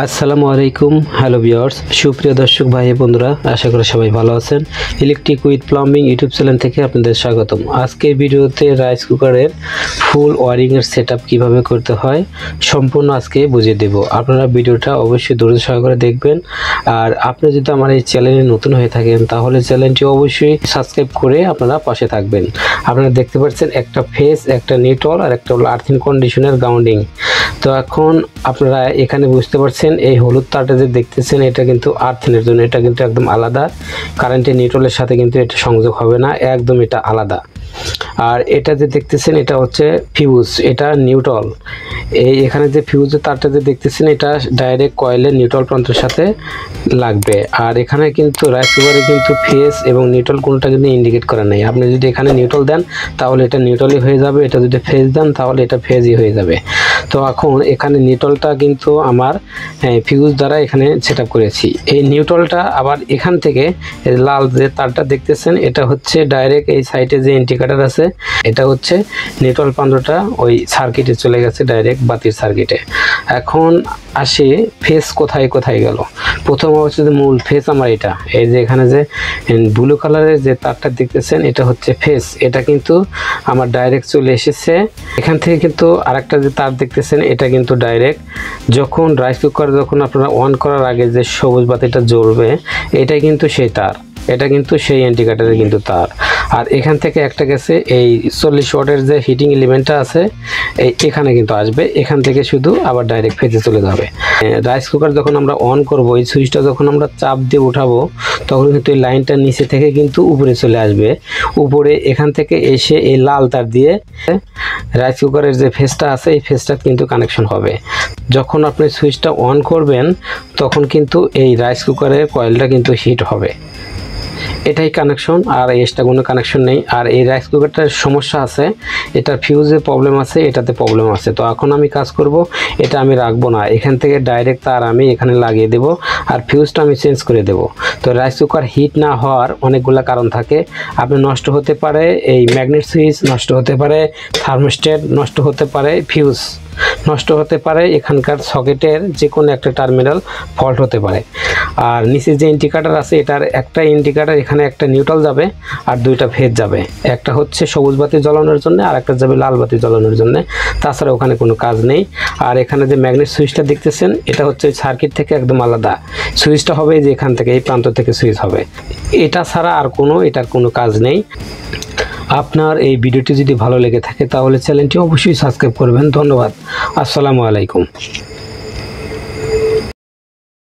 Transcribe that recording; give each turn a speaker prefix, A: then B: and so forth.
A: আসসালামু আলাইকুম। Hello viewers, সুপ্রিয় দর্শক ভাই বন্ধুরা, আশা করি সবাই ভালো আছেন। Electric with plumbing YouTube channel থেকে আপনাদের স্বাগতম। আজকের ভিডিওতে রাইস কুকারের ফুল ওয়ারিংয়ের সেটআপ কিভাবে করতে হয় সম্পূর্ণ আজকে বুঝিয়ে দেব। আপনারা ভিডিওটা অবশ্যই ধৈর্য সহকারে দেখবেন। আর আপনি যদি আমার এই চ্যানেলে নতুন হয়ে থাকেন তাহলে চ্যানেলটি অবশ্যই সাবস্ক্রাইব করে আপনারা পাশে থাকবেন। আপনারা দেখতে পাচ্ছেন একটা ফেস, একটা নিউট্রাল আর একটা হলো আর্থিং কন্ডিশনের গ্রাউন্ডিং। তো এখন আপনারা এখানে বুঝতে পারছেন এই হলুদ তারটা যে দেখতেছেন এটা কিন্তু আর্থিনের জন্য, এটা কিন্তু একদম আলাদা। কারেন্টের নিউট্রালের সাথে কিন্তু এটা সংযোগ হবে না, একদম এটা আলাদা। আর এটা যে দেখতেছেন এটা হচ্ছে ফিউজ, এটা নিউট্রাল। এখানে যে ফিউজের তারটা যে দেখতেছেন এটা ডাইরেক্ট কয়েলের নিউট্রাল প্রান্তের সাথে লাগবে। আর এখানে কিন্তু রাইস কুকারে কিন্তু ফেস এবং নিউট্রাল কোনটা কিন্তু ইন্ডিকেট করা নেই। আপনি যদি এখানে নিউট্রাল দেন তাহলে এটা নিউট্রালই হয়ে যাবে, এটা যদি ফেজ দেন তাহলে এটা ফেজই হয়ে যাবে। তো এখন এখানে নিউট্রালটা কিন্তু আমার ফিউজ দ্বারা এখানে সেট আপ করেছি। এই নিউট্রালটা আবার এখান থেকে লাল যে তারটা দেখতেছেন এটা হচ্ছে ডাইরেক্ট এই সাইডে যে ইন্ডিকেটর আছে এটা হচ্ছে নিউট্রাল প্রান্তটা ওই সার্কিটে চলে গেছে, ডাইরেক্ট বাতির সার্কিটে। এখন আসে ফেস কোথায় কোথায় গেল। প্রথম হচ্ছে যে মূল ফেস আমার এটা, এই যে এখানে যে ব্লু কালারের যে তারটা দেখতেছেন এটা হচ্ছে ফেস, এটা কিন্তু আমার ডাইরেক্ট চলে এসেছে এখান থেকে। কিন্তু আরেকটা যে তার দেখতেছেন এটা কিন্তু ডাইরেক্ট যখন রাইস কুকার যখন আপনারা অন করার আগে যে সবুজ বাতিটা জ্বলবে এটাই কিন্তু সেই তার, এটা কিন্তু সেই ইন্ডিকেটরের কিন্তু তার। আর এখান থেকে একটা গেছে এই 40 ওয়াটের যে হিটিং এলিমেন্টটা আছে এখানে কিন্তু আসবে, এখান থেকে শুধু আবার ডাইরেক্ট ফেজে চলে যাবে। রাইস কুকার যখন আমরা অন করব এই সুইচটা যখন আমরা চাপ দিয়ে উঠাবো তখন কিন্তু এই লাইনটা নিচে থেকে কিন্তু উপরে চলে আসবে। উপরে এখান থেকে এসে এই লাল তার দিয়ে রাইস কুকারের যে ফেজটা আছে এই ফেজটা কিন্তু কানেকশন হবে। যখন আপনি সুইচটা অন করবেন তখন কিন্তু এই রাইস কুকারের কয়েলটা কিন্তু হিট হবে, এটাই কানেকশন। আর এক্সট্রা কোনো কানেকশন নেই। আর এই রাইস কুকারটার সমস্যা আছে, এটার ফিউজে প্রবলেম আছে, এটাতে প্রবলেম আছে। তো এখন আমি কাজ করব, এটা আমি রাখবো না, এখান থেকে ডাইরেক্ট তার আমি এখানে লাগিয়ে দেব আর ফিউজটা আমি চেঞ্জ করে দেব। তো রাইস কুকার হিট না হওয়ার অনেকগুলো কারণ থাকে। আপনি নষ্ট হতে পারে এই ম্যাগনেট সুইচ, নষ্ট হতে পারে থার্মোস্ট্যাট, নষ্ট হতে পারে ফিউজ, নষ্ট হতে পারে এখানকার সকেটের যে কোনো একটা টার্মিনাল ফল্ট হতে পারে। আর নিচে যে ইন্ডিকেটর আছে এটার একটা ইন্ডিকেটর এখানে একটা নিউট্রাল যাবে আর দুইটা ফেজ যাবে, একটা হচ্ছে সবুজ বাতি জ্বালানোর জন্য আর একটা যাবে লাল বাতি জ্বালানোর জন্য, তাছাড়া ওখানে কোনো কাজ নেই। আর এখানে যে ম্যাগনেট সুইচটা দেখতেছেন এটা হচ্ছে সার্কিট থেকে একদম আলাদা। সুইচটা হবে যে এখান থেকে এই প্রান্ত থেকে সুইচ হবে, এটা ছাড়া আর এটার কোনো কাজ নেই। আপনার এই ভিডিওটি যদি ভালো লেগে থাকে তাহলে চ্যানেলটি অবশ্যই সাবস্ক্রাইব করবেন। ধন্যবাদ। আসসালামু আলাইকুম।